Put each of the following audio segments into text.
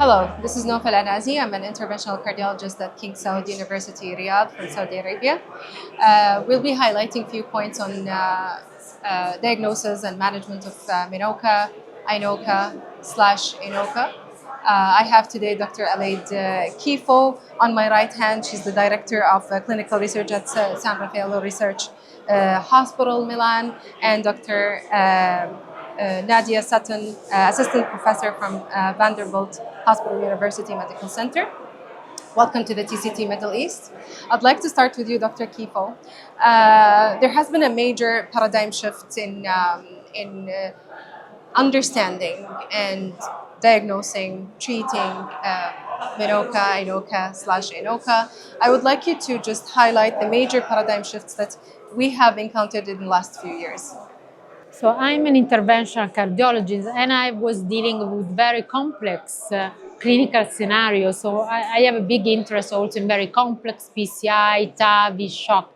Hello, this is Nofal Anazi. I'm an interventional cardiologist at King Saud University, Riyadh, from Saudi Arabia. We'll be highlighting a few points on diagnosis and management of MINOCA, INOCA/INOCA. I have today Dr. Alaid Kifo on my right hand. She's the director of clinical research at San Raffaello Research Hospital, Milan, and Dr. Nadia Sutton, assistant professor from Vanderbilt Hospital University Medical Center. Welcome to the TCT Middle East. I'd like to start with you, Dr. Kifo. There has been a major paradigm shift in understanding and diagnosing, treating MINOCA, INOCA/INOCA. I would like you to just highlight the major paradigm shifts that we have encountered in the last few years. So I'm an interventional cardiologist, and I was dealing with very complex clinical scenarios. So I have a big interest also in very complex PCI, TAVI, shock.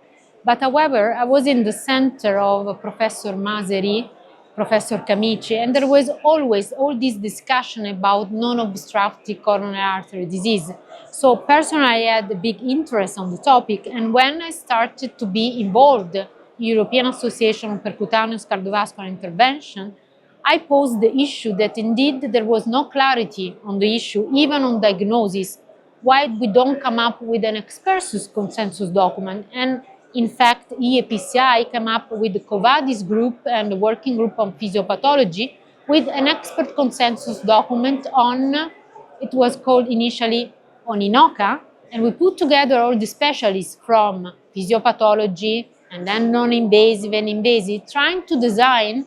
But however, I was in the center of Professor Maseri, Professor Camici, and there was always all this discussion about non-obstructive coronary artery disease. So personally, I had a big interest on the topic, and when I started to be involved European Association of Percutaneous Cardiovascular Intervention, I posed the issue that indeed there was no clarity on the issue, even on diagnosis, why we don't come up with an expertus consensus document. And in fact, EAPCI came up with the Covadis group and the working group on physiopathology with an expert consensus document on, it was called initially on INOCA, and we put together all the specialists from physiopathology, and then non-invasive and invasive, trying to design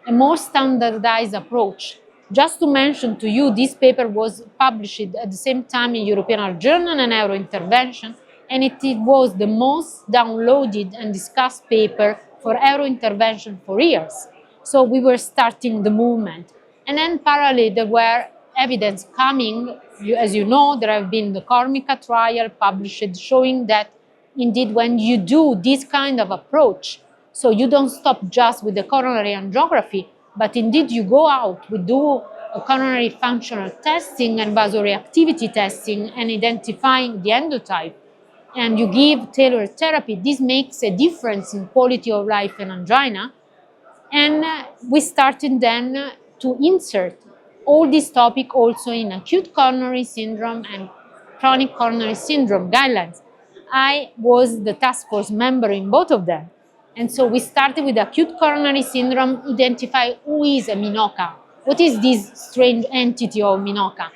a more standardized approach. Just to mention to you, this paper was published at the same time in European Journal of Neurointervention, and it was the most downloaded and discussed paper for neurointervention for years. So we were starting the movement. And then parallel, there were evidence coming. As you know, there have been the Cormica trial published showing that indeed, when you do this kind of approach, so you don't stop just with the coronary angiography, but indeed you go out, we do a coronary functional testing and vasoreactivity testing and identifying the endotype, and you give tailored therapy, this makes a difference in quality of life and angina. And we started then to insert all this topic also in acute coronary syndrome and chronic coronary syndrome guidelines. I was the task force member in both of them. And so we started with acute coronary syndrome, identify who is a MINOCA, what is this strange entity of MINOCA.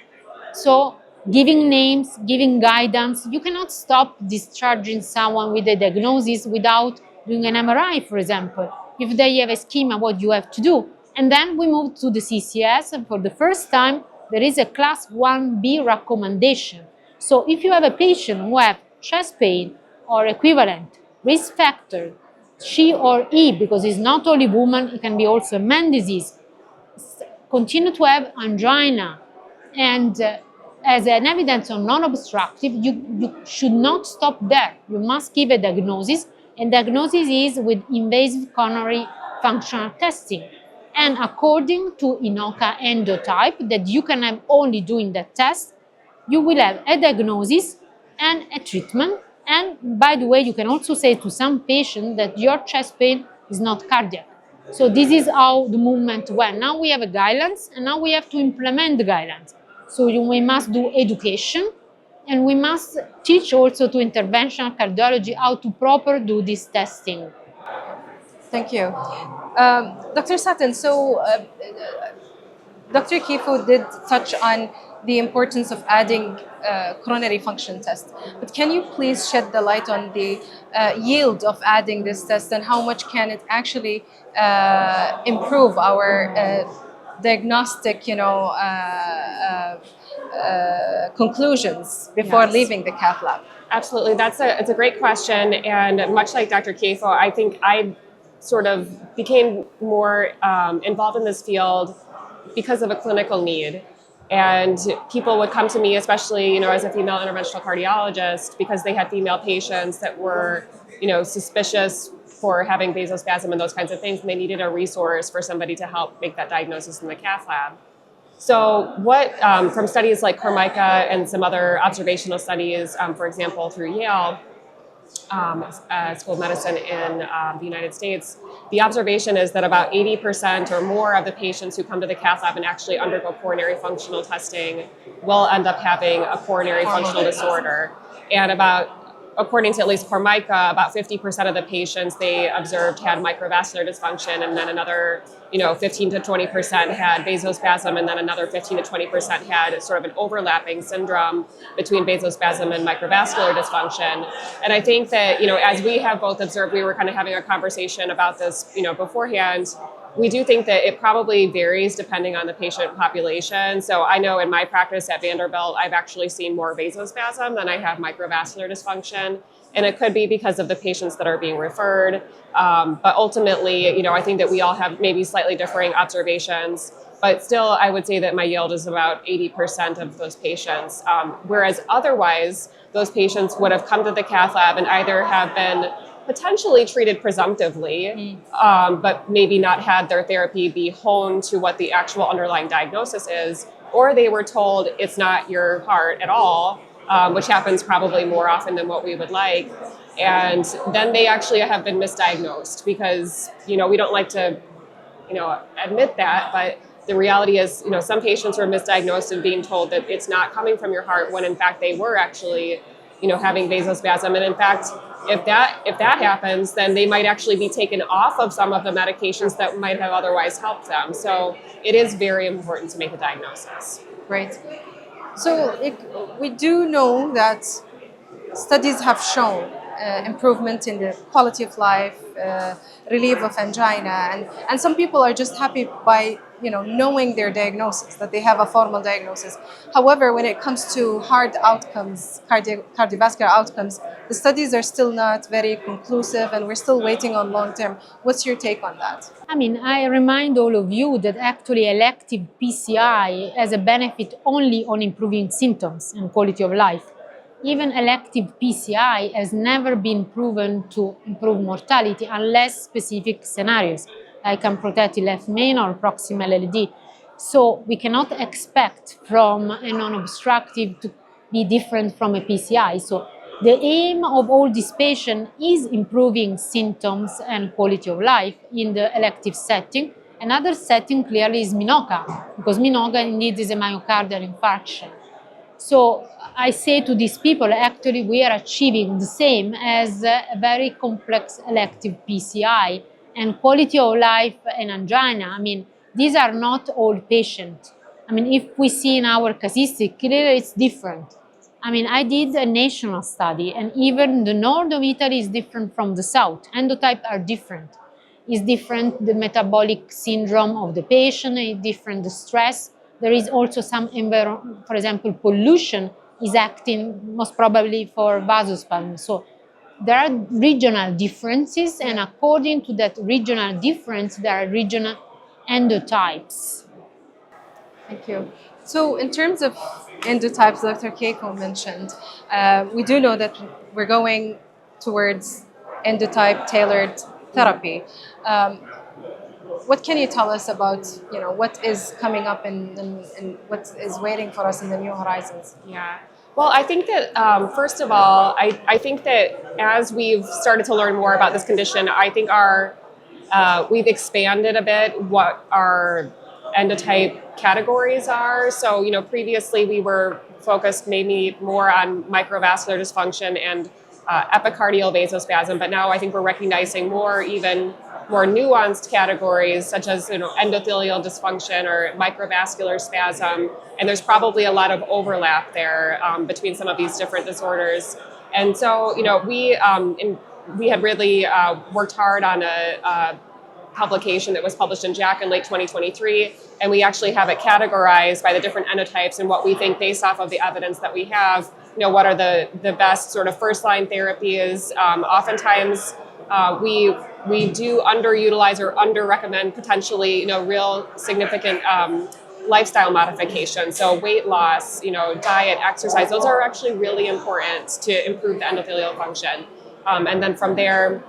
So giving names, giving guidance, you cannot stop discharging someone with a diagnosis without doing an MRI, for example. If they have a schema, what you have to do. And then we moved to the CCS, and for the first time, there is a class 1B recommendation. So if you have a patient who has chest pain or equivalent, risk factor, she or he, because it's not only woman, it can be also a man disease, continue to have angina, and as an evidence of non-obstructive, you should not stop there. You must give a diagnosis, and diagnosis is with invasive coronary functional testing. And according to INOCA endotype that you can have only doing that test, you will have a diagnosis and a treatment. And by the way, you can also say to some patients that your chest pain is not cardiac. So this is how the movement went. Now we have a guidelines, and now we have to implement the guidelines. So we must do education, and we must teach also to interventional cardiology how to properly do this testing. Thank you. Dr. Sutton, so Dr. Kifo did touch on the importance of adding coronary function test. But can you please shed the light on the yield of adding this test, and how much can it actually improve our diagnostic, conclusions before leaving the cath lab? Absolutely, it's a great question, and much like Dr. Kifo, I think I sort of became more involved in this field because of a clinical need. And people would come to me, especially, as a female interventional cardiologist, because they had female patients that were, suspicious for having vasospasm and those kinds of things, and they needed a resource for somebody to help make that diagnosis in the cath lab. So what, from studies like Carmichael and some other observational studies, for example, through Yale School of Medicine in the United States, the observation is that about 80% or more of the patients who come to the cath lab and actually undergo coronary functional testing will end up having a coronary functional disorder. And according to at least Carmichael, about 50% of the patients they observed had microvascular dysfunction, and then another 15 to 20% had vasospasm, and then another 15 to 20% had sort of an overlapping syndrome between vasospasm and microvascular dysfunction. And I think that, as we have both observed, we were kind of having a conversation about this, beforehand. We do think that it probably varies depending on the patient population. So I know in my practice at Vanderbilt, I've actually seen more vasospasm than I have microvascular dysfunction. And it could be because of the patients that are being referred. But ultimately, I think that we all have maybe slightly differing observations. But still, I would say that my yield is about 80% of those patients. Whereas otherwise, those patients would have come to the cath lab and either have been potentially treated presumptively, but maybe not had their therapy be honed to what the actual underlying diagnosis is, or they were told it's not your heart at all, which happens probably more often than what we would like. And then they actually have been misdiagnosed because, we don't like to, admit that, but the reality is, some patients were misdiagnosed and being told that it's not coming from your heart when in fact they were actually, having vasospasm. And in fact, if that happens, then they might actually be taken off of some of the medications that might have otherwise helped them. So it is very important to make a diagnosis. Great. So we do know that studies have shown improvement in the quality of life, relief of angina, and some people are just happy by knowing their diagnosis, that they have a formal diagnosis. However, when it comes to hard outcomes, cardiovascular outcomes, the studies are still not very conclusive, and we're still waiting on long term. What's your take on that? I remind all of you that actually elective PCI has a benefit only on improving symptoms and quality of life. Even elective PCI has never been proven to improve mortality unless specific scenarios, like unprotected left main or proximal LD. So we cannot expect from a non-obstructive to be different from a PCI. So the aim of all these patients is improving symptoms and quality of life in the elective setting. Another setting clearly is MINOCA, because MINOCA indeed is a myocardial infarction. So I say to these people, actually, we are achieving the same as a very complex elective PCI and quality of life and angina. These are not all patients. If we see in our casuistic, clearly it's different. I did a national study, and even the north of Italy is different from the south. Endotypes are different. It's different, the metabolic syndrome of the patient, it's different, the stress. There is also some for example, pollution is acting most probably for vasospasm. So there are regional differences, and according to that regional difference, there are regional endotypes. Thank you. So in terms of endotypes, Dr. Keiko mentioned, we do know that we're going towards endotype-tailored therapy. What can you tell us about, what is coming up and what is waiting for us in the new horizons? Yeah. Well, I think that, first of all, I think that as we've started to learn more about this condition, I think we've expanded a bit what our endotype categories are. So, previously we were focused maybe more on microvascular dysfunction and epicardial vasospasm, but now I think we're recognizing even more nuanced categories such as endothelial dysfunction or microvascular spasm, and there's probably a lot of overlap there between some of these different disorders. And so we had really worked hard on a publication that was published in JACC in late 2023, and we actually have it categorized by the different endotypes and what we think based off of the evidence that we have, what are the best sort of first-line therapies. Oftentimes we do underutilize or under-recommend potentially, real significant lifestyle modifications. So weight loss, diet, exercise, those are actually really important to improve the endothelial function. And then from there,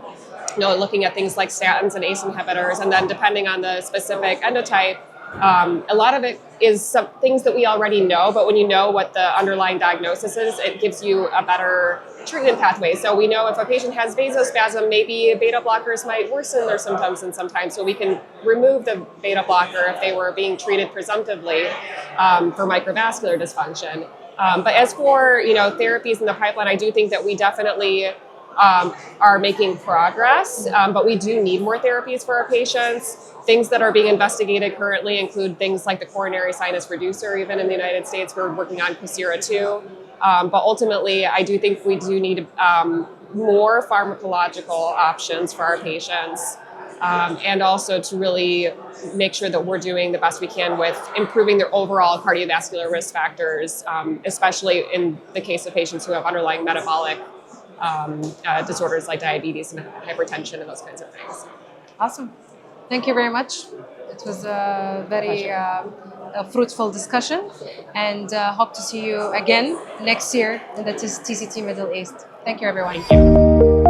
looking at things like statins and ACE inhibitors, and then depending on the specific endotype, A lot of it is some things that we already know, but when you know what the underlying diagnosis is, it gives you a better treatment pathway. So we know if a patient has vasospasm, maybe beta blockers might worsen their symptoms and sometimes, so we can remove the beta blocker if they were being treated presumptively for microvascular dysfunction. But as for therapies in the pipeline, I do think that we definitely are making progress, but we do need more therapies for our patients. Things that are being investigated currently include things like the coronary sinus reducer. Even in the United States, we're working on Coursera too. But ultimately, I do think we do need more pharmacological options for our patients, and also to really make sure that we're doing the best we can with improving their overall cardiovascular risk factors, especially in the case of patients who have underlying metabolic disorders like diabetes and hypertension and those kinds of things. Awesome. Thank you very much. It was a very fruitful discussion, and hope to see you again next year in the TCT Middle East. Thank you, everyone. Thank you.